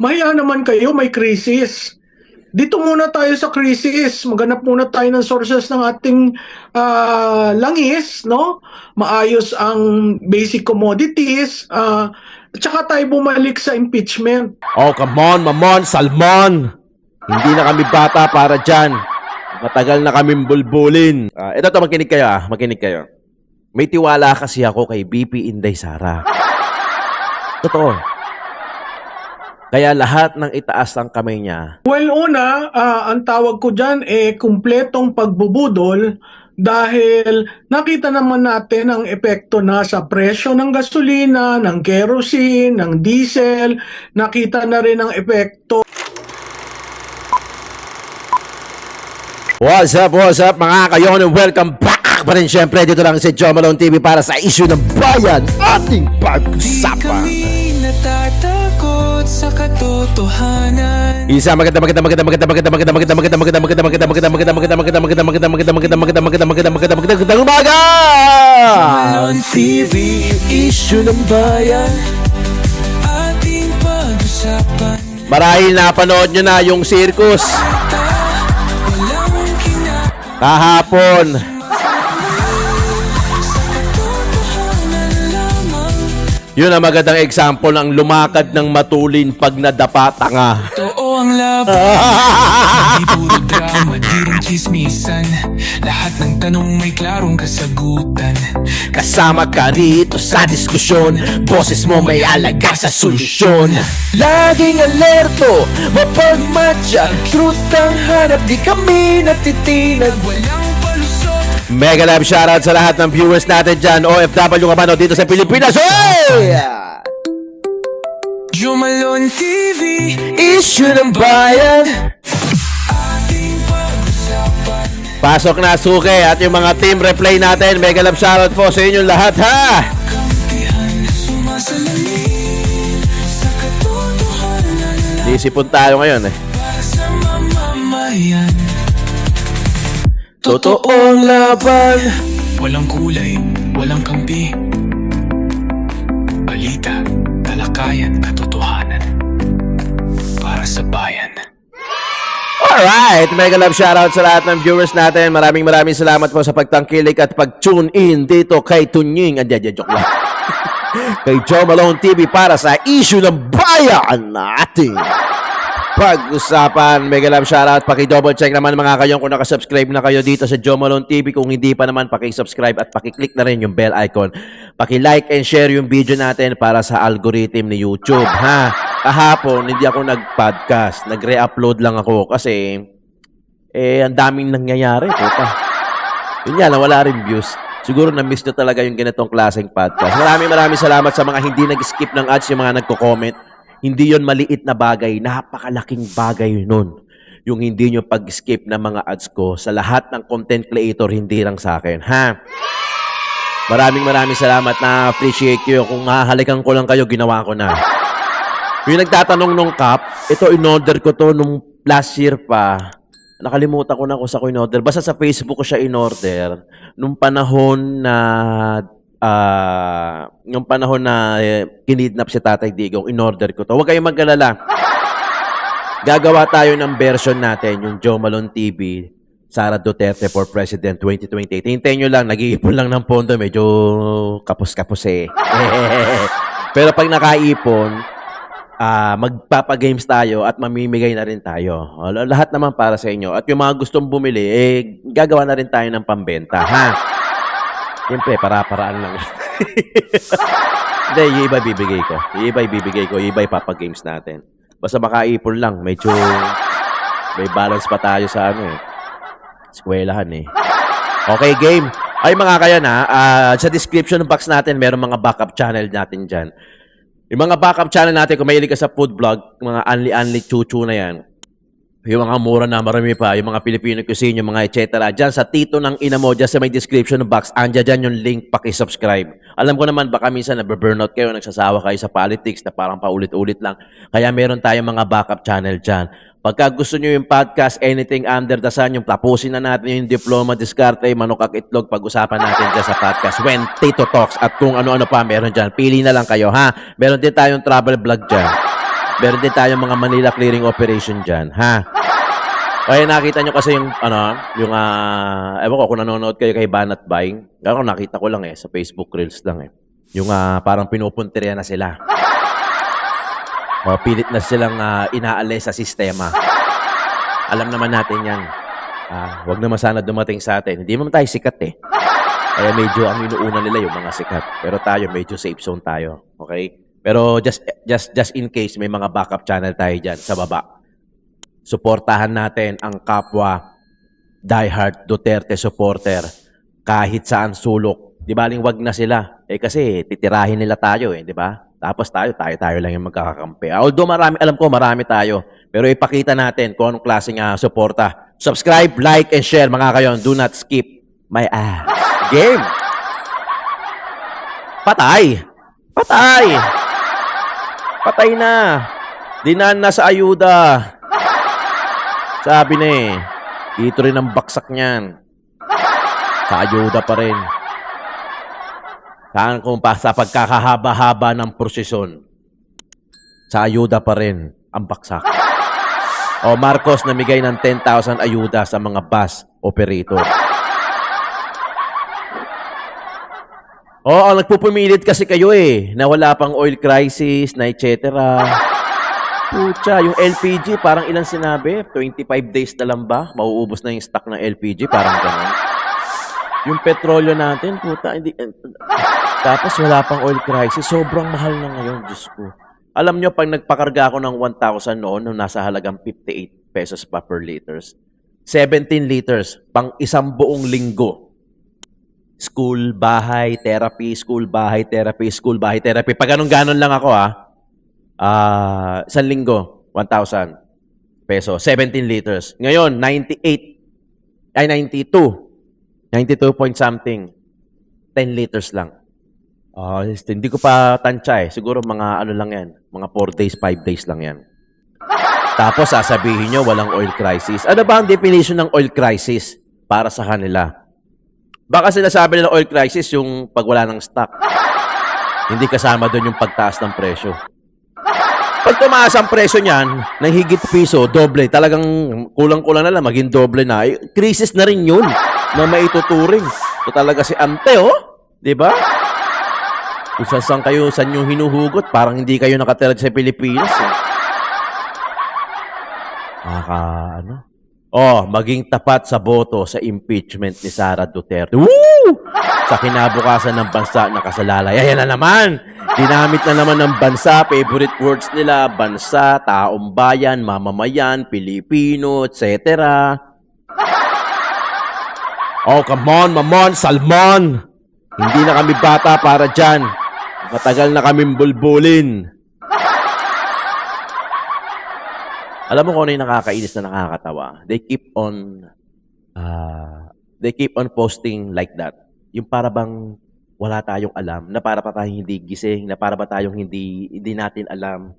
Mahiya naman kayo, may krisis. Dito muna tayo sa krisis. Maghanap muna tayo ng sources ng ating langis, no? Maayos ang basic commodities. At saka tayo bumalik sa impeachment. Oh, come on, Mamon, Salmon. Hindi na kami bata para dyan. Matagal na kaming bulbulin. Ito to, makinig kayo makinig kayo. May tiwala kasi ako kay BP Inday Sara. Totoo. Kaya lahat ng itaas ang kamay niya. Well, una, ang tawag ko dyan kumpletong pagbubudol dahil nakita naman natin ang epekto na sa presyo ng gasolina, ng kerosene, ng diesel. Nakita na rin ang epekto. What's up mga kayon, and welcome back pa rin syempre dito lang si Joe Malone TV para sa issue ng bayan ating pag-usapan. Di kami natatakot sa katotohanan. Isa magandang umaga! Malone TV, issue ng bayan, ating pag-usapan. Marahil napanood nyo na yung circus Walang kahapon. katotohanan lamang. Yun ang magandang example ng lumakad ng matulin pag nadapa tanga. Totoo ang laban. Di puro drama, di rin chismisan. Lahat ng tanong may klarong kasagutan. Kasama ka rito sa diskusyon, boses mo may alaga sa solusyon. Laging alerto, mapagmatya, truth ang hanap, di kami natitinag. Walang palusot. Mega love shoutout sa lahat ng viewers natin dyan, OFW ka man o dito sa Pilipinas. Oy! Joe Malone TV, Issue ng bayan. ating pag-usapan. Pasok na suke at yung mga team replay natin. Mega love shoutout po sa inyong lahat ha. Kampihan, sumasalamin sa katotohanan lang Disipon tayo ngayon para sa mamamayan. Totoong laban. Walang kulay, walang kampi. Balita, talakayan, katotohanan para sa bayan. Alright, mega love shoutout sa lahat ng viewers natin. Maraming salamat po sa pagtangkilik at pag-tune in dito kay Tunying. Joke lang. Kay Joe Malone TV para sa issue ng bayan natin. Pag-usapan, mega love shoutout. Paki-double check naman mga kayon kung nakasubscribe na kayo dito sa Joe Malone TV. Kung hindi pa naman, paki-subscribe at paki-click na rin yung bell icon. Paki-like and share yung video natin para sa algorithm ni YouTube, ha? Kahapon, hindi ako nag-podcast. Nag-re-upload lang ako kasi ang daming nangyayari. Puta. Yun nga, wala rin views. Siguro na-miss nyo talaga yung ganitong klaseng podcast. Maraming salamat sa mga hindi nag-skip ng ads, yung mga nagko-comment. Hindi yon maliit na bagay. Napakalaking bagay nun. Yung hindi nyo pag-skip ng mga ads ko sa lahat ng content creator, hindi lang sa akin. Ha? Maraming salamat. Na-appreciate ko. Kung hahalikan ko lang kayo, ginawa ko na. Yung nagtatanong nung cup, ito in-order ko to nung last year pa. Nakalimutan ko na kung sa ko in-order. Basta sa Facebook ko siya in-order. Nung panahon na kinidnap si Tatay Digong, in-order ko to. Huwag kayong mag-alala. Gagawa tayo ng version natin, yung Joe Malone TV, Sara Duterte for President 2028. Hintayin nyo lang, nag-iipon lang ng pondo. Medyo kapos-kapos eh. Pero pag nakaipon, magpapagames tayo at mamimigay na rin tayo. Lahat naman para sa inyo. At yung mga gustong bumili, gagawa na rin tayo ng pambenta, ha? Siyempre, para-paraan lang. Hindi, yung iba bibigay ko. Yung iba ipapagames natin. Basta makaipon lang, medyo may balance pa tayo sa eskwelahan eh. Okay, game. Ay mga kayan sa description box natin, meron mga backup channel natin dyan. Yung mga backup channel natin, kung mahilig ka sa food vlog, mga unli chuchu na yan, yung mga mura na marami pa, yung mga Filipino cuisine, yung mga etc. Diyan sa tito ng ina mo, dyan sa may description box, andyan dyan yung link, paki-subscribe. Alam ko naman, baka minsan nababurnout kayo, nagsasawa kayo sa politics na parang paulit-ulit lang. Kaya meron tayong mga backup channel dyan. Pagka gusto nyo yung podcast, anything under the sun, yung tapusin na natin yung diploma, diskarte, manok at itlog, pag-usapan natin dyan sa podcast. When Tito Talks at kung ano-ano pa meron dyan. Pili na lang kayo, ha? Meron din tayong travel vlog dyan. Meron din tayong mga Manila clearing operation dyan, ha? Kaya nakita nyo kasi yung, ewan ko kung nanonood kayo kay Banat Buying. Ako nakita ko lang sa Facebook Reels lang Yung parang pinupuntirya na sila. O, pilit na silang inaalis sa sistema. Alam naman natin yan. Wag naman sana dumating sa atin. Hindi naman tayo sikat Kaya medyo ang inuuna nila yung mga sikat. Pero tayo medyo safe zone tayo. Okay? Pero just in case may mga backup channel tayo dyan sa baba. Suportahan natin ang kapwa diehard Duterte supporter kahit saan sulok. Di baling wag na sila. Kasi titirahin nila tayo di ba? Tapos tayo lang yung magkakakampi. Although marami tayo. Pero ipakita natin kung anong klaseng suporta. Subscribe, like, and share mga kayon. Do not skip my ass. Game! Patay! Patay! Patay na! Dinan na sa ayuda. Sabi na dito rin ang baksak niyan. Sa ayuda pa rin. Saan kung pa sa pagkakahaba-haba ng prosesyon. Sa ayuda pa rin ang baksak. O Marcos namigay ng 10,000 ayuda sa mga bus operator. Oo, nagpupumilit kasi kayo na wala pang oil crisis, na etc. Pucha, yung LPG, parang ilang sinabi? 25 days na lang ba? Mauubos na yung stock ng LPG, parang gano'n. Yung petrolyo natin, puta, hindi... Tapos wala pang oil crisis, sobrang mahal na ngayon, Diyos ko. Alam nyo, pag nagpakarga ako ng 1,000 noon, nung nasa halagang 58 pesos pa per liters, 17 liters, pang isang buong linggo. School, bahay, therapy, school, bahay, therapy, school, bahay, therapy. Pag ganon lang ako isang linggo, 1,000 peso, 17 liters. Ngayon, 92 point something, 10 liters lang. Hindi ko pa tansya Siguro mga lang yan, mga 4 days, 5 days lang yan. Tapos sasabihin nyo, walang oil crisis. Ano ba ang definition ng oil crisis para sa kanila? Baka sinasabi nila oil crisis yung pag wala ng stock. Hindi kasama doon yung pagtaas ng presyo. Pag tumaas ang presyo niyan, ng higit piso, doble, talagang kulang-kulang na lang, maging doble na. Crisis na rin yun na maituturing. So talaga si Ante, di ba? Kung saan kayo, saan yung hinuhugot, parang hindi kayo nakatira sa Pilipinas. Maging tapat sa boto sa impeachment ni Sara Duterte. Woo! Sa kinabukasan ng bansa nakasalalay. Ayan na naman! Dinamit na naman ng bansa, favorite words nila, bansa, taong bayan, mamamayan, Pilipino, etc. Come on, mamon, salmon! Hindi na kami bata para dyan. Matagal na kaming bulbulin. Alam mo kung ano yung nakakainis na nakakatawa? They keep on posting like that. Yung para bang wala tayong alam, na para pa tayong hindi gising, na para ba tayong hindi natin alam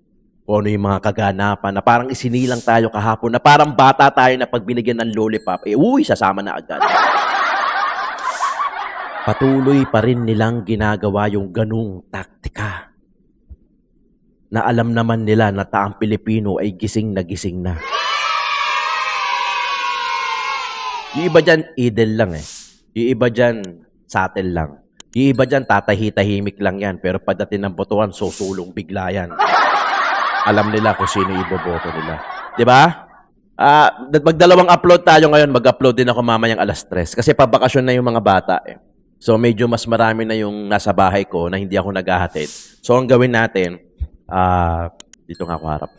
kung ano yung mga kaganapan, na parang isinilang tayo kahapon, na parang bata tayo na pagbinigyan ng lollipop, sasama na agad. Patuloy pa rin nilang ginagawa yung ganung taktika. Na alam naman nila na taang Pilipino ay gising na gising na. Yung iba dyan, idle lang Yung iba dyan, satel lang. Yung iba dyan, tatahi-tahimik lang yan. Pero pagdating ng botohan, susulong bigla yan. Alam nila kung sino iboboto nila. Diba? Magdalawang upload tayo ngayon. Mag-upload din ako mamayang 3:00. Kasi pabakasyon na yung mga bata So medyo mas marami na yung nasa bahay ko na hindi ako naghahatid. So ang gawin natin, dito nga ako harap.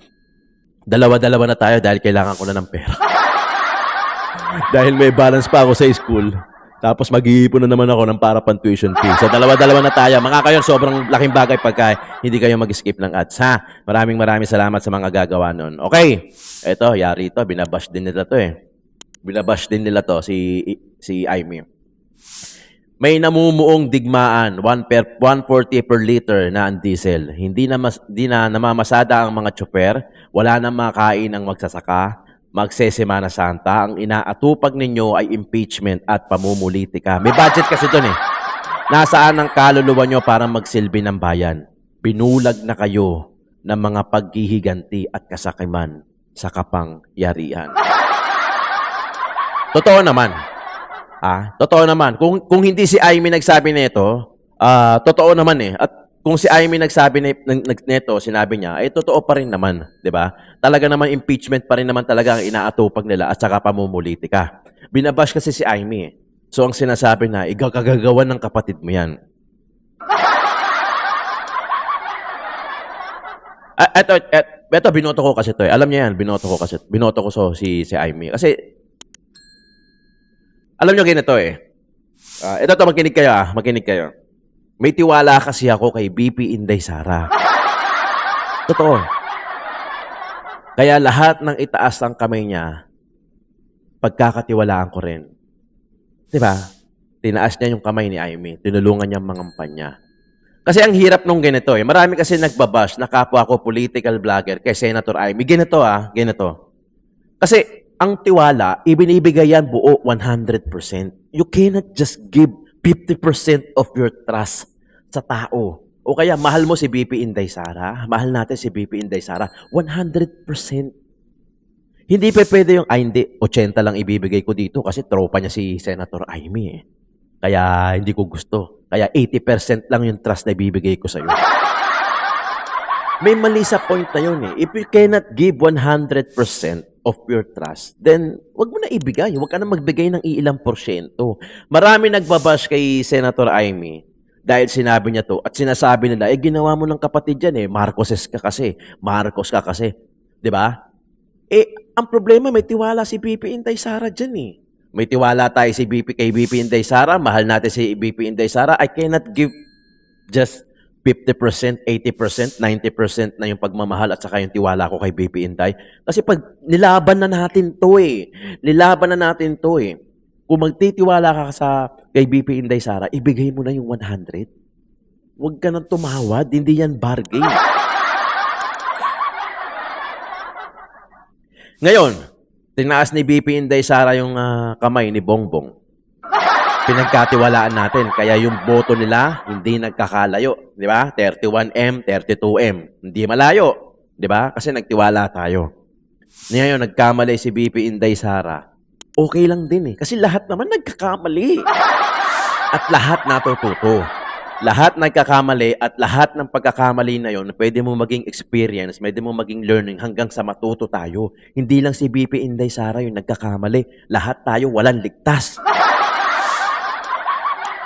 Dalawa-dalawa na tayo dahil kailangan ko na ng pera. Dahil may balance pa ako sa school. Tapos mag-iipon na naman ako ng para pang tuition fee. So dalawa-dalawa na tayo. Mga kayon, sobrang laking bagay pagka hindi kayo mag-skip ng ads. Maraming salamat sa mga gagawa nun. Okay. Eto, yari ito. Binabash din nila to Binabash din nila to, si Aimee. May namumuong digmaan, 140 per liter na ang diesel. Hindi na namamasada ang mga tsoper, wala na makain ang magsasaka, magsesemana Santa. Ang inaatupag ninyo ay impeachment at pamumulitika. May budget kasi doon Nasaan ang kaluluwa nyo para magsilbi ng bayan? Binulag na kayo ng mga paghihiganti at kasakiman sa kapangyarihan. Totoo naman. Totoo naman. Kung hindi si Amy nagsabi nito, totoo naman eh. At kung si Amy nagsabi nito, sinabi niya, totoo pa rin naman, 'di ba? Talaga naman impeachment pa rin naman talaga ang inaatupag nila at saka pamumulitika. Binabash kasi si Amy eh. So ang sinasabi na, igagagawan ng kapatid mo 'yan. Ito, binoto ko kasi to eh. Alam niya yan, binoto ko si Amy. Kasi, alam niyo ganito eh. Ito, makinig kayo. May tiwala kasi ako kay BP Inday Sara. Totoo. Kaya lahat ng itaas ang kamay niya, pagkakatiwalaan ko rin. Diba? Tinaas niya yung kamay ni Amy. Tinulungan niya ang mga kampanya. Kasi ang hirap nung ganito eh. Marami kasi nagbabash na kapwa ko political vlogger kay Senator Amy. Ganito. Kasi ang tiwala, ibinibigay yan buo 100%. You cannot just give 50% of your trust sa tao. O kaya, mahal mo si BP Inday Sara. Mahal natin si BP Inday Sara. 100%. Hindi pa pwede yung, hindi, 80 lang ibibigay ko dito kasi tropa niya si Senator Amy eh. Kaya hindi ko gusto. Kaya 80% lang yung trust na ibibigay ko sa'yo. May mali sa point na yun eh. If you cannot give 100% of your trust, then wag mo na ibigay. Wag ka na magbigay ng ilang porsyento. Marami nagbabash kay Senator Amy dahil sinabi niya to at sinasabi nila, ginawa mo ng kapatid yan eh. Marcos ka kasi. 'Di ba? Ang problema, may tiwala si BP Inday Sara dyan eh. May tiwala tayo kay BP Inday Sara. Mahal natin si BP Inday Sara. I cannot give just 50%, 80%, 90% na yung pagmamahal at saka yung tiwala ko kay BP Inday. Kasi pag nilaban na natin to eh. Kung magtitiwala ka kay BP Inday Sara, ibigay mo na yung 100. Huwag ka nang tumawad. Hindi yan bargain. Ngayon, tinaas ni BP Inday Sara yung kamay ni Bongbong. Pinagkatiwalaan natin. Kaya yung boto nila, hindi nagkakalayo. Di ba? 31M, 32M. Hindi malayo. Di ba? Kasi nagtiwala tayo. Ngayon, nagkamali si BP Inday Sara. Okay lang din eh. Kasi lahat naman nagkakamali. At lahat natututo. Lahat nagkakamali at lahat ng pagkakamali na yon, pwede mo maging experience, pwede mo maging learning hanggang sa matuto tayo. Hindi lang si BP Inday Sara yung nagkakamali. Lahat tayo walang ligtas.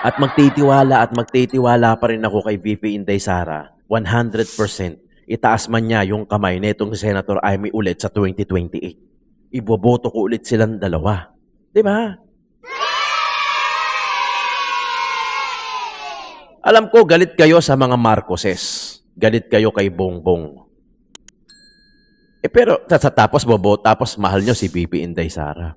At magtitiwala pa rin ako kay VP Inday Sara, 100%. Itaas man niya yung kamay nitong Senator Amy ulit sa 2028. Iboboto ko ulit silang dalawa. Di ba? Alam ko, galit kayo sa mga Marcoses. Galit kayo kay Bongbong. Pero tapos mahal nyo si VP Inday Sara.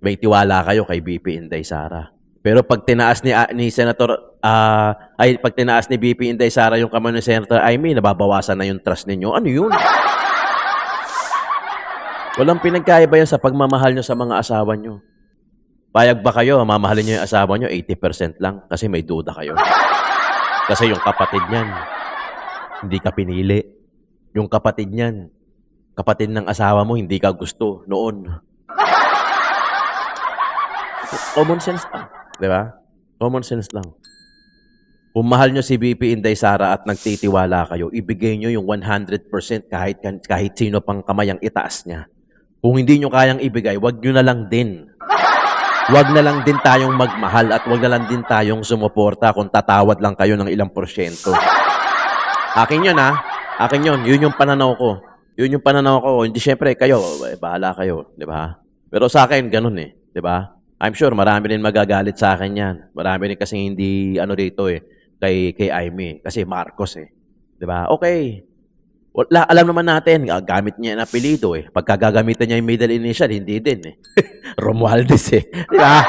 May tiwala kayo kay VP Inday Sara. Pero pag tinaas ni Senator pag tinaas ni VP Inday Sara yung kamay ni Senator Amy, nababawasan na yung trust ninyo. Ano yun? Walang pinagkaiba yan sa pagmamahal nyo sa mga asawa nyo. Payag ba kayo, mamahalin nyo yung asawa nyo 80% lang kasi may duda kayo. Kasi yung kapatid niyan, hindi ka pinili. Yung kapatid niyan, kapatid ng asawa mo, hindi ka gusto noon. Common sense lang. Di ba? Common sense lang. Kung mahal nyo si BP Inday Sara at nagtitiwala kayo, ibigay nyo yung 100% kahit sino pang kamay ang itaas niya. Kung hindi nyo kayang ibigay, wag nyo na lang din. Wag na lang din tayong magmahal at wag na lang din tayong sumuporta kung tatawad lang kayo ng ilang porsyento. Akin yun Akin yun. Yun yung pananaw ko. Yun yung pananaw ko. Hindi syempre kayo, bahala kayo. Di ba? Pero sa akin, ganun eh. Di ba? I'm sure marami rin magagalit sa akin yan. Marami rin kasi hindi rito eh. Kay Amy. Kasi Marcos eh. Di ba? Okay. Alam naman natin, gamit niya ang apelido eh. Pagka gagamitan niya yung middle initial, hindi din eh. Romualdez eh. Di ba?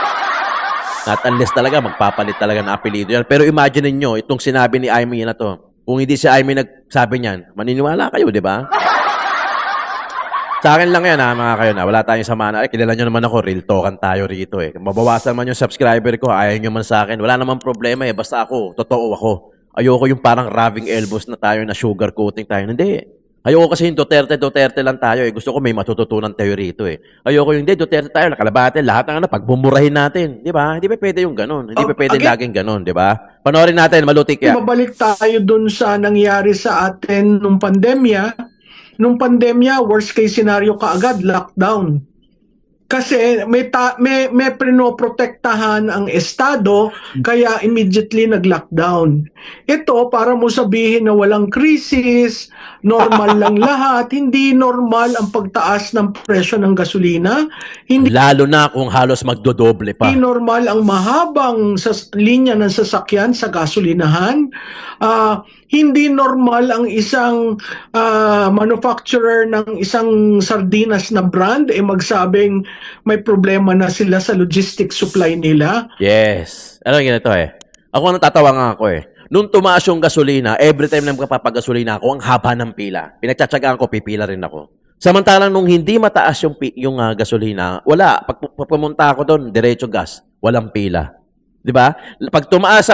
Not unless talaga, magpapalit talaga ng apelido yan. Pero imagine niyo itong sinabi ni Amy na to. Kung hindi si Amy nagsabi niyan, maniniwala kayo, di ba? Sa akin lang yan mga kayo na. Wala tayong samahan. Kilala nyo naman ako, real talkan tayo rito eh. Mabawasan man yung subscriber ko, ayaw nyo man sa akin. Wala namang problema eh. Basta ako, totoo ako. Ayoko yung parang rubbing elbows na tayo na sugar coating tayo. Hindi. Ayoko kasi yung Duterte lang tayo eh. Gusto ko may matututunan tayo rito eh. Ayoko yung hindi, Duterte tayo, nakalabate, lahat ng pagbumurahin natin. Di ba? Hindi pa pwede yung ganun. Hindi pa pwede Again, laging ganun, di ba? Panoorin natin, malutik yan. mabalik tayo dun sa nangyari sa atin nung pandemya. Nung pandemya, worst case scenario kaagad, lockdown. Kasi may prinoprotektahan ang estado, kaya immediately nag-lockdown. Ito, para mo sabihin na walang krisis, normal lang lahat, hindi normal ang pagtaas ng presyo ng gasolina, hindi Lalo na kung halos magdodoble pa. normal ang mahabang linya ng sasakyan sa gasolinahan. Hindi normal ang isang manufacturer ng isang sardinas na brand magsabing may problema na sila sa logistics supply nila. Yes. Ano yung ganito eh? Ako natatawa nga ako eh. Nung tumaas yung gasolina, every time na magpapagasolina ako, ang haba ng pila. Pinagtsatsagaan ko, pipila rin ako. Samantalang nung hindi mataas yung gasolina, wala. Pag pumunta ako doon, diretso gas, walang pila. 'Di ba? Pag tumaas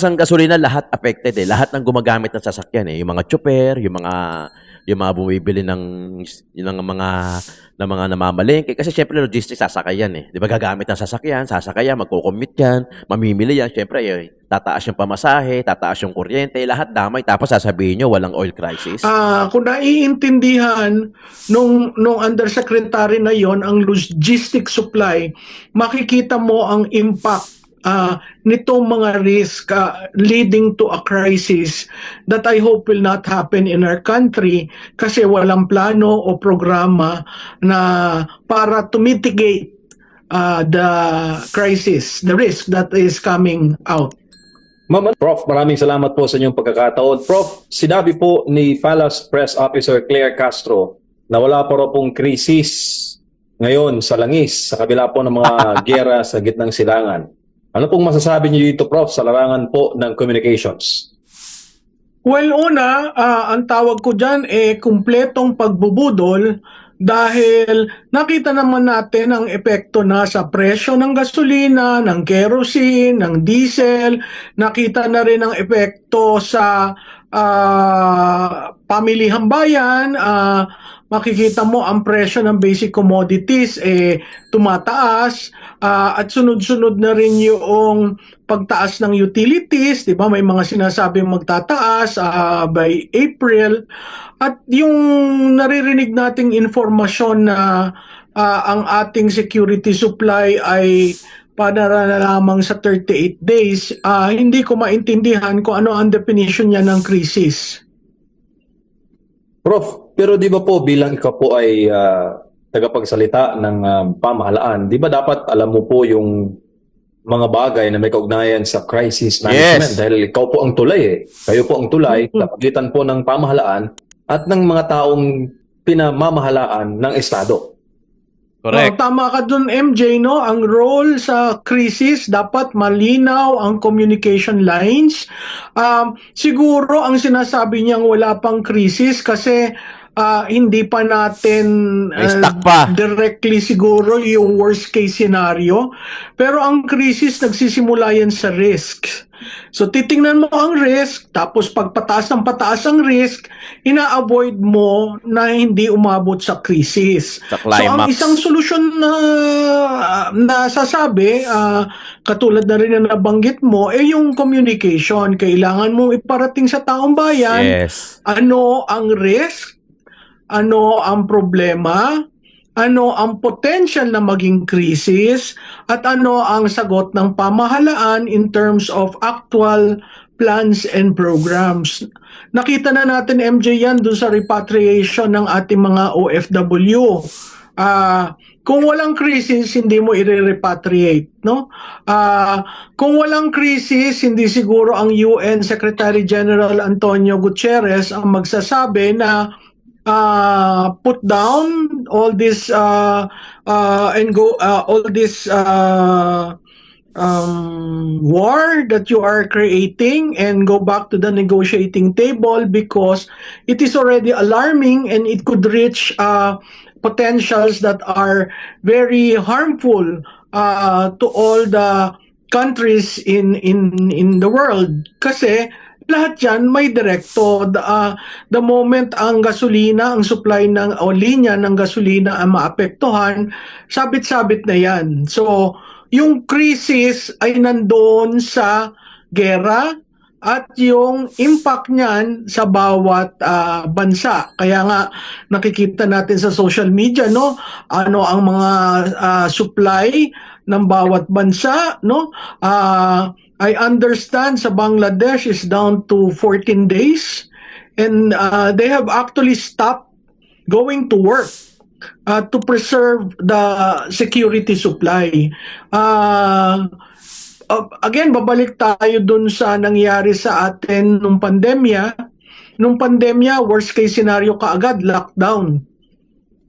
ang gasolina, lahat affected eh. Lahat ng gumagamit ng sasakyan eh. Yung mga chopper, yung mga bumibili ng mga namamalengke kasi syempre logistics sasakayan eh. 'Di ba gagamit ng sasakayan, magko-commute yan, mamimili yan, syempre tataas yung pamasahe, tataas yung kuryente, lahat damay tapos sasabihin nyo walang oil crisis. Kung naiintindihan nung undersecretary na yon ang logistic supply, makikita mo ang impact nitong mga risk leading to a crisis that I hope will not happen in our country kasi walang plano o programa na para to mitigate the crisis, the risk that is coming out. Prof, maraming salamat po sa inyong pagkakataon. Prof, sinabi po ni Phalas Press Officer Claire Castro na wala pa raw pong krisis ngayon sa langis sa kabila po ng mga giyera sa gitnang silangan. Ano pong masasabi niyo dito, Prof, sa larangan po ng communications? Well, una, ang tawag ko dyan kumpletong pagbubudol dahil nakita naman natin ang epekto na sa presyo ng gasolina, ng kerosene, ng diesel. Nakita na rin ang epekto sa pamilihang bayan. Makikita mo ang presyo ng basic commodities tumataas at sunod-sunod na rin yung pagtaas ng utilities, 'di ba? May mga sinasabing magtataas by April at yung naririnig nating informasyon na ang ating security supply ay para na lamang sa 38 days, hindi ko maintindihan kung ano ang definition niya ng crisis. Prof, pero di ba po bilang ikaw po ay tagapagsalita ng pamahalaan, di ba dapat alam mo po yung mga bagay na may kaugnayan sa crisis management? Yes. Dahil ikaw po ang tulay eh. Kayo po ang tulay sa pagitan po ng pamahalaan at ng mga taong pinamamahalaan ng Estado. Correct. Tama ka dun, MJ, no? Ang role sa crisis, dapat malinaw ang communication lines. Siguro ang sinasabi niyang wala pang crisis kasi hindi pa natin May stock pa. directly siguro yung worst case scenario. Pero ang crisis nagsisimula yan sa risk. So titingnan mo ang risk, tapos pag pataas ang risk, ina-avoid mo na hindi umabot sa crisis. Sa So ang climax. isang solusyon na sasabi, katulad na rin na nabanggit mo, yung communication. Kailangan mong iparating sa taong bayan Yes. ano ang risk, ano ang problema, ano ang potential na maging krisis, at ano ang sagot ng pamahalaan in terms of actual plans and programs. Nakita na natin, MJ, yan doon sa repatriation ng ating mga OFW. Kung walang crisis, hindi mo i-repatriate, no? Kung walang crisis, hindi siguro ang UN Secretary General Antonio Guterres ang magsasabi na put down all this and go all this war that you are creating and go back to the negotiating table because it is already alarming and it could reach potentials that are very harmful to all the countries in the world. Kasi lahat yan may direkto. The moment ang gasolina, ang supply o linya ng gasolina ang maapektuhan, sabit-sabit na yan. So, yung krisis ay nandoon sa gera at yung impact niyan sa bawat bansa. Kaya nga nakikita natin sa social media, no, ano ang mga supply ng bawat bansa, no? I understand sa Bangladesh is down to 14 days and they have actually stopped going to work to preserve the security supply. Again, babalik tayo dun sa nangyari sa atin nung pandemya. Nung pandemya, worst case scenario kaagad, lockdown.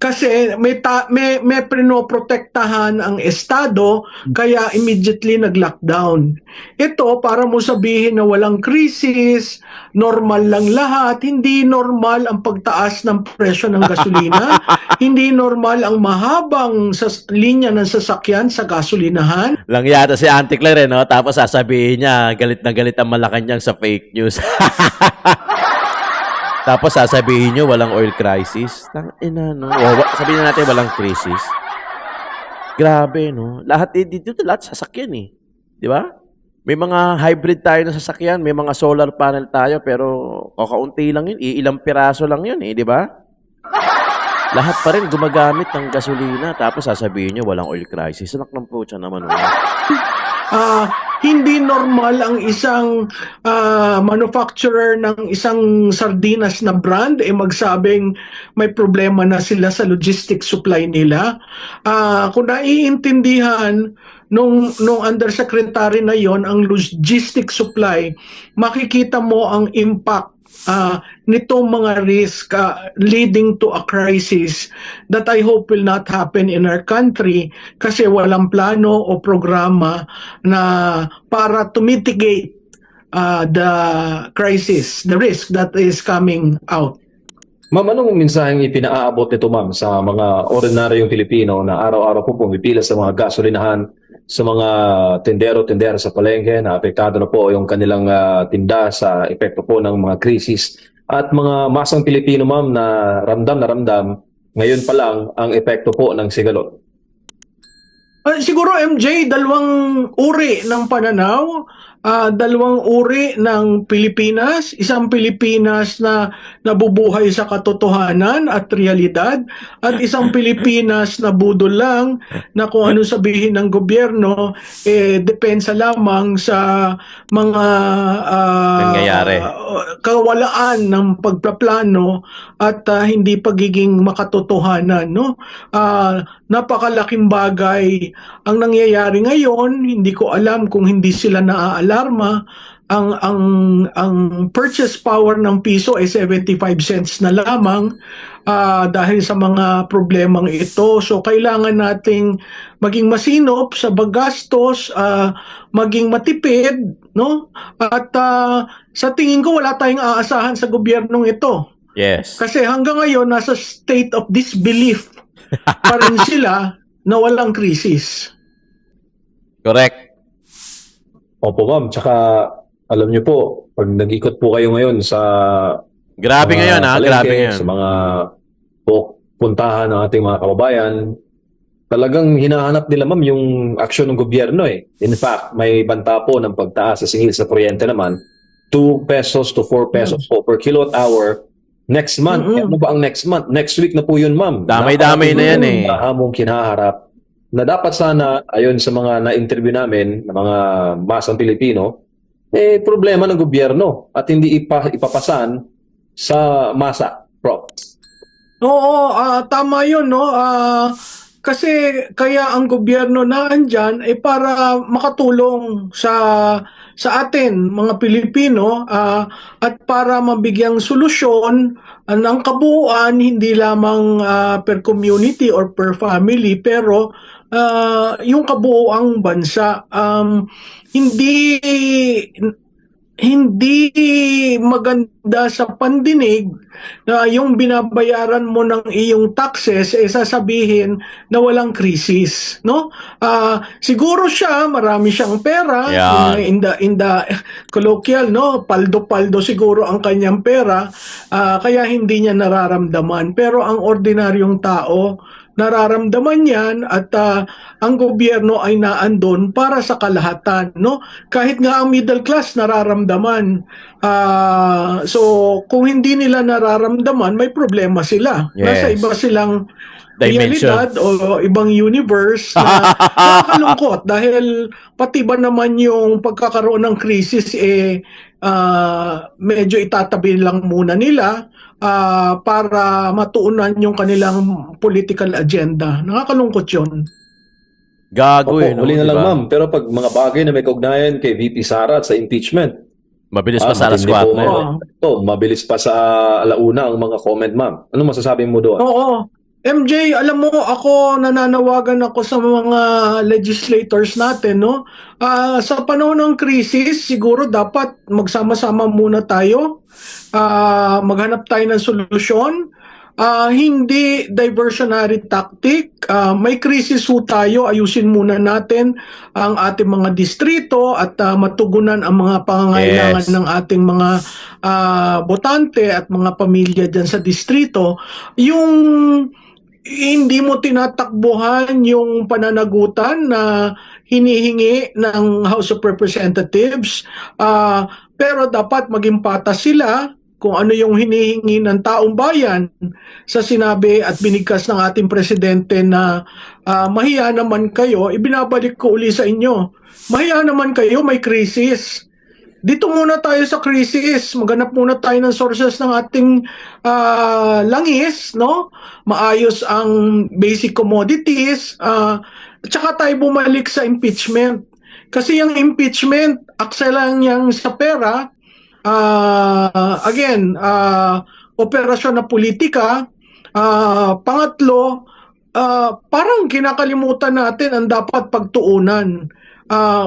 Kasi may prinoprotektahan ang estado, kaya immediately nag-lockdown. Ito, para mo sabihin na walang krisis, normal lang lahat, hindi normal ang pagtaas ng presyo ng gasolina, hindi normal ang mahabang linya ng sasakyan sa gasolinahan. Lang yata si Auntie Claire, no? Tapos sasabihin niya, galit na galit ang Malacanang sa fake news. Tapos sasabihin nyo, walang oil crisis. Tangina, no? Sabihin na natin, walang crisis. Grabe, no? Lahat, dito lahat sasakyan, eh. Di ba? May mga hybrid tayo na sasakyan, may mga solar panel tayo, pero kakaunti lang yun. Ilang piraso lang yun, eh. Di ba? Lahat pa rin gumagamit ng gasolina. Tapos sasabihin nyo, walang oil crisis. Anak ng putya naman, no? Hindi normal ang isang manufacturer ng isang sardinas na brand magsabing may problema na sila sa logistic supply nila. Kung naiintindihan nung undersecretary na yon ang logistic supply, makikita mo ang impact nitong mga risk leading to a crisis that I hope will not happen in our country kasi walang plano o programa na para to mitigate the crisis, the risk that is coming out. Ma'am, anong mensaheng ipinaaabot nito, ma'am, sa mga ordinaryong Pilipino na araw-araw po pumipila sa mga gasolinahan, sa mga tendero-tendera sa palengke na apektado na po yung kanilang tinda sa epekto po ng mga krisis, at mga masang Pilipino, ma'am, na ramdam ngayon pa lang ang epekto po ng sigalot? Siguro, MJ, dalawang uri ng pananaw, dalawang uri ng Pilipinas, isang Pilipinas na nabubuhay sa katotohanan at realidad, at isang Pilipinas na budol lang na kung ano sabihin ng gobyerno, depensa lamang sa mga Nangyayari. kawalaan ng pagpaplano at hindi pagiging makatotohanan, no? Napakalaking bagay ang nangyayari ngayon. Hindi ko alam kung hindi sila naaalarma. Ang purchase power ng piso ay 75 cents na lamang dahil sa mga problemang ito. So kailangan nating maging masinop sa paggastos, maging matipid, no? At sa tingin ko wala tayong aasahan sa gobyernong ito. Yes. Kasi hanggang ngayon nasa state of disbelief pa rin sila na walang krisis. Correct. Opo, ma'am. Tsaka alam niyo po, pag nag-ikot po kayo ngayon sa Grabe mga ngayon, ha? palengke, Grabe ngayon. sa mga puntahan ng ating mga kababayan, talagang hinahanap nila, ma'am, yung aksyon ng gobyerno, eh. In fact, may banta po ng pagtaas sa singil sa kuryente naman, 2 pesos to 4 pesos po per kilowatt hour next month. Ano ba ang next month? Next week na po yun, ma'am. Damay-damay na yan, eh. Hamong kinaharap na dapat sana, ayon sa mga na-interview namin, ng mga masang Pilipino, problema ng gobyerno at hindi ipapasan sa masa, Prof. Oo, tama yun, no? Kasi kaya ang gobyerno na andyan ay para makatulong sa atin, mga Pilipino, at para mabigyang solusyon ng kabuuan, hindi lamang per community or per family, pero yung kabuuang bansa. Hindi maganda sa pandinig na yung binabayaran mo ng iyong taxes sasabihin na walang krisis, no? Siguro siya marami siyang pera, Yan. in the colloquial, no? Paldo-paldo siguro ang kanyang pera, kaya hindi niya nararamdaman. Pero ang ordinaryong tao nararamdaman yan at ang gobyerno ay naandun para sa kalahatan, no? Kahit nga ang middle class nararamdaman. So kung hindi nila nararamdaman, may problema sila. Nasa Yes. iba silang Dimension. realidad o ibang universe na nakakalungkot dahil pati ba naman yung pagkakaroon ng krisis medyo itatabi lang muna nila para matuunan yung kanilang political agenda. Nakakalungkot yun. Gago Opo, huli na lang diba? ma'am. Pero pag mga bagay na may kaugnayan kay VP Sara at sa impeachment, Mabilis pa sa alas matindi 4 po, na ma'am. yun. Ito, mabilis pa sa alauna ang mga comment, ma'am. Ano masasabi mo doon? Oo. MJ, alam mo, ako nananawagan ako sa mga legislators natin, no? Sa panahon ng krisis, siguro dapat magsama-sama muna tayo. Maghanap tayo ng solusyon. Hindi diversionary tactic. May krisis ho tayo, ayusin muna natin ang ating mga distrito at matugunan ang mga pangangailangan Yes. ng ating mga botante at mga pamilya dyan sa distrito. Yung hindi mo tinatakbuhan yung pananagutan na hinihingi ng House of Representatives, pero dapat maging patas sila kung ano yung hinihingi ng taong bayan sa sinabi at binigkas ng ating presidente na mahiya naman kayo, ibinabalik ko uli sa inyo. Mahiya naman kayo, may krisis. Dito muna tayo sa krisis, maghanap muna tayo ng sources ng ating langis, no? Maayos ang basic commodities, tsaka tayo bumalik sa impeachment. Kasi yung impeachment, aksa lang yang sa pera, again, operasyon na politika, pangatlo, parang kinakalimutan natin ang dapat pagtuunan.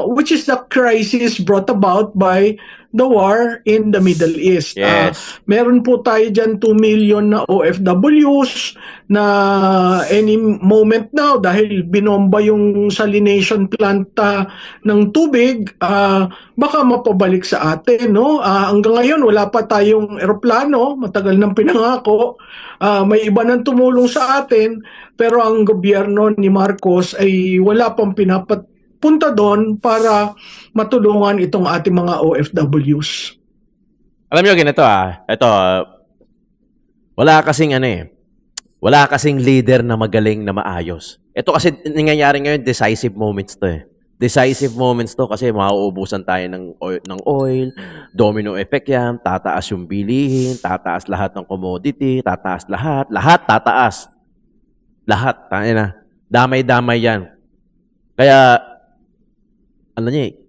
Which is the crisis brought about by the war in the Middle East. Yes. Meron po tayo dyan 2 million na OFWs na any moment now dahil binomba yung salination plant ng tubig, baka mapabalik sa atin. No? Hanggang ngayon wala pa tayong eroplano, matagal nang pinangako. May iba nang tumulong sa atin, pero ang gobyerno ni Marcos ay wala pang punta doon para matulungan itong ating mga OFWs. Alam niyo ganito ito wala kasing wala kasing leader na magaling na maayos. Ito kasi nangyayari ngayon decisive moments to Decisive moments to kasi mauubusan tayo ng oil, domino effect yan, tataas yung bilihin, tataas lahat ng commodity, tataas lahat tataas. Lahat, damay-damay yan. Kaya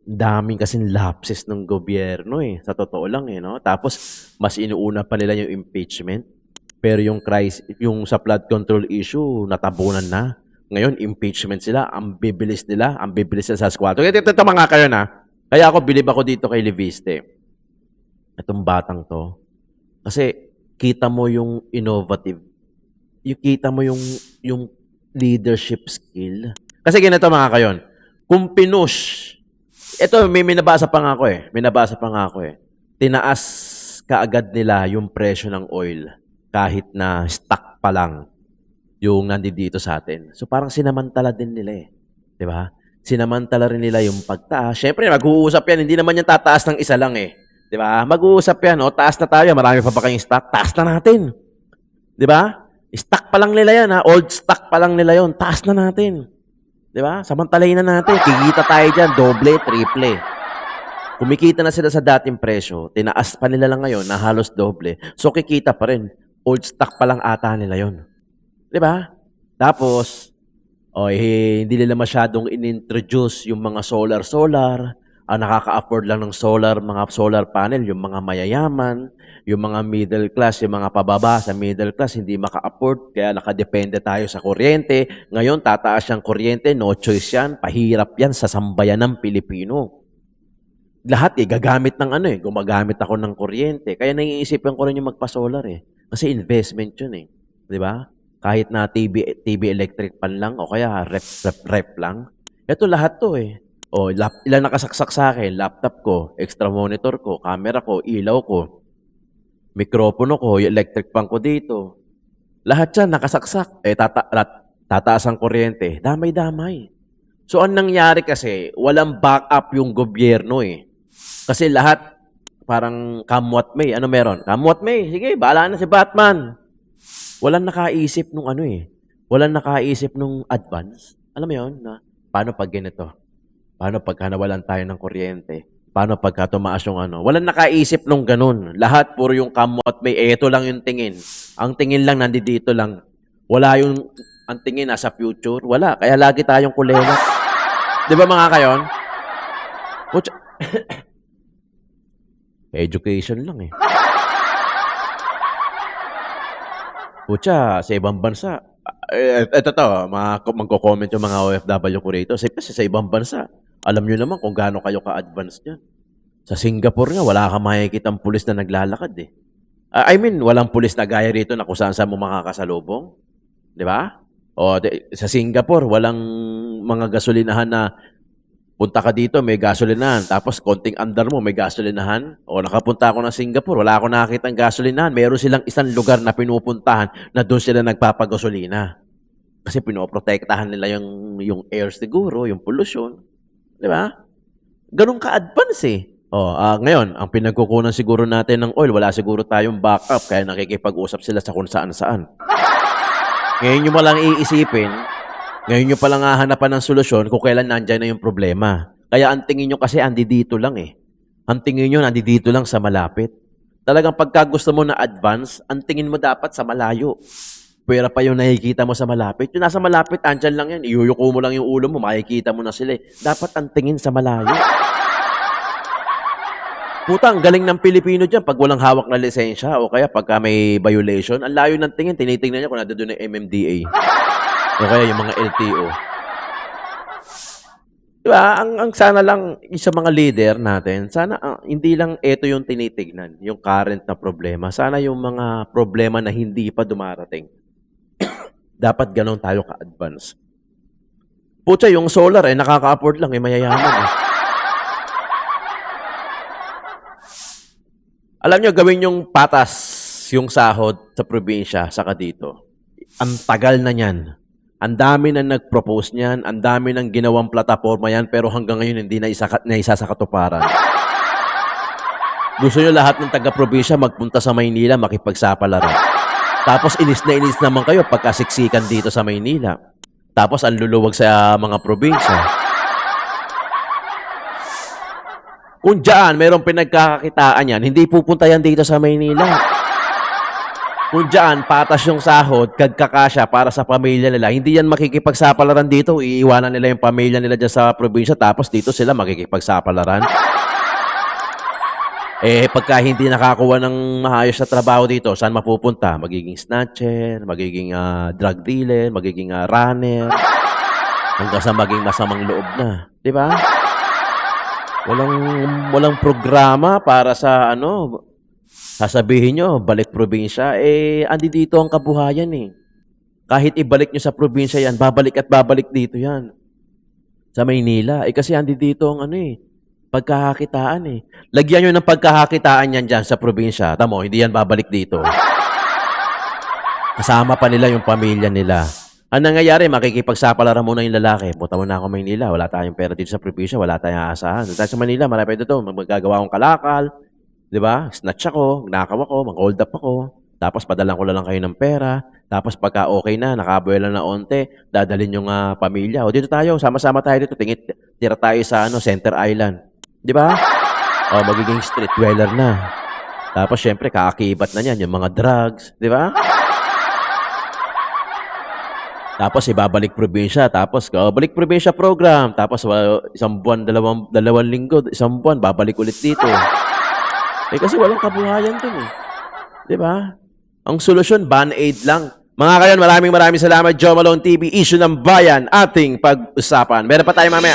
daming kasing lapses ng gobyerno sa totoo lang no? Tapos mas inuuna pa nila yung impeachment. Pero yung yung sa flood control issue natabunan na. Ngayon impeachment sila, ang bibilis nila sa squad. Ito mga kayo Kaya ako bilib ako dito kay Leviste. Itong batang to. Kasi kita mo yung innovative. Kita mo yung leadership skill. Kasi ganito mga kayon. Kung pinush, ito may nabasa pa nga ako Tinaas kaagad nila yung presyo ng oil kahit na stock pa lang yung nandito sa atin. So parang sinamantala din nila 'di ba? Sinamantala rin nila yung pagtaas. Syempre mag-uusap yan, hindi naman yan tataas ng isa lang 'di ba? Mag-uusap yan, taas na tayo, marami pa ba kayong stock? Taas na natin. 'Di ba? Stock pa lang nila yan old stock pa lang nila yon, taas na natin. 'Di ba? Samantalahin na natin. Kikita tayo diyan, doble, triple. Kumikita na sila sa dating presyo, tinaas pa nila lang ngayon na halos doble. So kikita pa rin. Old stock pa lang ata nila 'yon. 'Di ba? Tapos hindi nila masyadong inintroduce yung mga solar. Ang nakaka-afford lang ng mga solar panel, yung mga mayayaman, yung mga middle class, yung mga pababa sa middle class, hindi maka-afford, kaya nakadepende tayo sa kuryente. Ngayon, tataas yung kuryente, no choice yan, pahirap yan sa sambayan ng Pilipino. Lahat gagamit ng gumagamit ako ng kuryente. Kaya naiisipan ko rin yung magpa-solar Kasi investment yun eh. Di ba? Kahit na TV electric pan lang o kaya rep lang. Ito lahat to eh. O, ilan nakasaksak sa akin? Laptop ko, extra monitor ko, camera ko, ilaw ko, mikropono ko, yung electric pan ko dito. Lahat yan nakasaksak. Tataas ang kuryente. Damay-damay. So, ang nangyari kasi, walang backup yung gobyerno eh. Kasi lahat, parang come what may. Ano meron? Come what may. Sige, bahala na si Batman. Walang nakaisip nung ano eh. Walang nakaisip nung advance. Alam mo yun? Na, paano pag ganito? Paano pagka nawalan tayo ng kuryente? Paano pagka tumaas yung ano? Walang nakaisip nung ganun. Lahat puro yung come what may. Ito lang yung tingin. Ang tingin lang nandito lang. Wala yung ang tingin nasa future. Wala. Kaya lagi tayong kulela. Di ba mga kayon? Education lang eh. Pucha, sa ibang bansa. Ito to, magko-comment yung mga OFW ko rito. Kasi sa ibang bansa, alam nyo naman kung gaano kayo ka-advance dyan. Sa Singapore nga, wala kang makikitang pulis na naglalakad eh. I mean, walang pulis na gaya rito na kung saan mo makakasalubong. Di ba? O, sa Singapore, walang mga gasolinahan na punta ka dito, may gasolinahan. Tapos, konting andar mo, may gasolinahan. O, nakapunta ako ng Singapore, wala ako nakakita ng gasolinahan. Meron silang isang lugar na pinupuntahan na doon sila nagpapagasolina. Kasi pinoprotektahan nila yung air siguro, yung pollution. Di ba? Ganun ka-advance eh. O, ngayon, ang pinagkukunan siguro natin ng oil, wala siguro tayong backup, kaya nakikipag-usap sila sa kung saan-saan. Ngayon nyo malang iisipin, ngayon nyo palang hahanapan ng solusyon kung kailan nandyan na yung problema. Kaya ang tingin nyo kasi andi dito lang eh. Ang tingin nyo nandi dito lang sa malapit. Talagang pagka gusto mo na advance, ang tingin mo dapat sa malayo. Pwera pa yung nakikita mo sa malapit. Yung nasa malapit, andyan lang yan. Iyuyuko mo lang yung ulo mo, makikita mo na sila eh. Dapat ang tingin sa malayo. Puta, ang galing ng Pilipino dyan pag walang hawak na lisensya o kaya pagka may violation, ang layo ng tingin, tinitingnan niya kung nandun yung MMDA. O kaya yung mga LTO. Diba? Ang sana lang sa mga leader natin, sana hindi lang ito yung tinitignan, yung current na problema. Sana yung mga problema na hindi pa dumarating. Dapat ganun tayo ka-advance. Pucha, yung solar nakaka-afford lang, mayayaman eh. Alam nyo, gawin yung patas yung sahod sa probinsya, saka dito. Ang tagal na niyan. Ang dami na nag-propose niyan, ang dami ng ginawang plataforma yan, pero hanggang ngayon hindi na isa sa katuparan. Gusto nyo lahat ng taga-probinsya magpunta sa Maynila, makipagsapalaran. Tapos inis naman kayo pagkasiksikan dito sa Maynila. Tapos ang luluwag sa mga probinsya. Kung dyan, mayroong pinagkakakitaan yan, hindi pupunta yan dito sa Maynila. Kung dyan, patas yung sahod, kagkakasya para sa pamilya nila, hindi yan makikipagsapalaran dito, iiwanan nila yung pamilya nila dyan sa probinsya, tapos dito sila makikipagsapalaran. Pagka hindi nakakuha ng maayos na trabaho dito, saan mapupunta? Magiging snatcher, magiging drug dealer, magiging runner, hanggang sa maging masamang loob na. Di ba? Walang programa para sa sasabihin nyo, balik probinsya, andi dito ang kabuhayan eh. Kahit ibalik nyo sa probinsya yan, babalik at babalik dito yan. Sa Maynila. Kasi andi dito ang pagkakakitaan eh. Lagyan nyo ng pagkakakitaan yan dyan sa probinsya. Tamo, hindi yan babalik dito. Kasama pa nila yung pamilya nila. Ang nangyayari, makikipagsapalaran muna yung lalaki. Punta mo na ako Maynila, wala tayong pera dito sa probinsya, wala tayong aasahan. Dahil sa Manila, marami dito, magagawa akong kalakal, di ba? Snatch ako, nakaw ako, mag-hold up ako, tapos padalan ko lang kayo ng pera, tapos pagka okay na, nakabuela na onte, dadalhin yung pamilya. O dito tayo, sama-sama tayo dito, tira tayo sa Center Island. Di ba? O magiging street dweller na. Tapos syempre, kaakibat na yan, yung mga drugs, di ba? Tapos ibabalik probinsya, tapos balik probinsya program, tapos isang buwan, dalawang linggo, isang buwan, babalik ulit dito. Kasi walang kabuhayan dun eh. Di ba? Ang solusyon, Band-Aid lang. Mga kayon, maraming salamat. Joe Malone TV, issue ng bayan, ating pag-usapan. Meron pa tayo mamaya.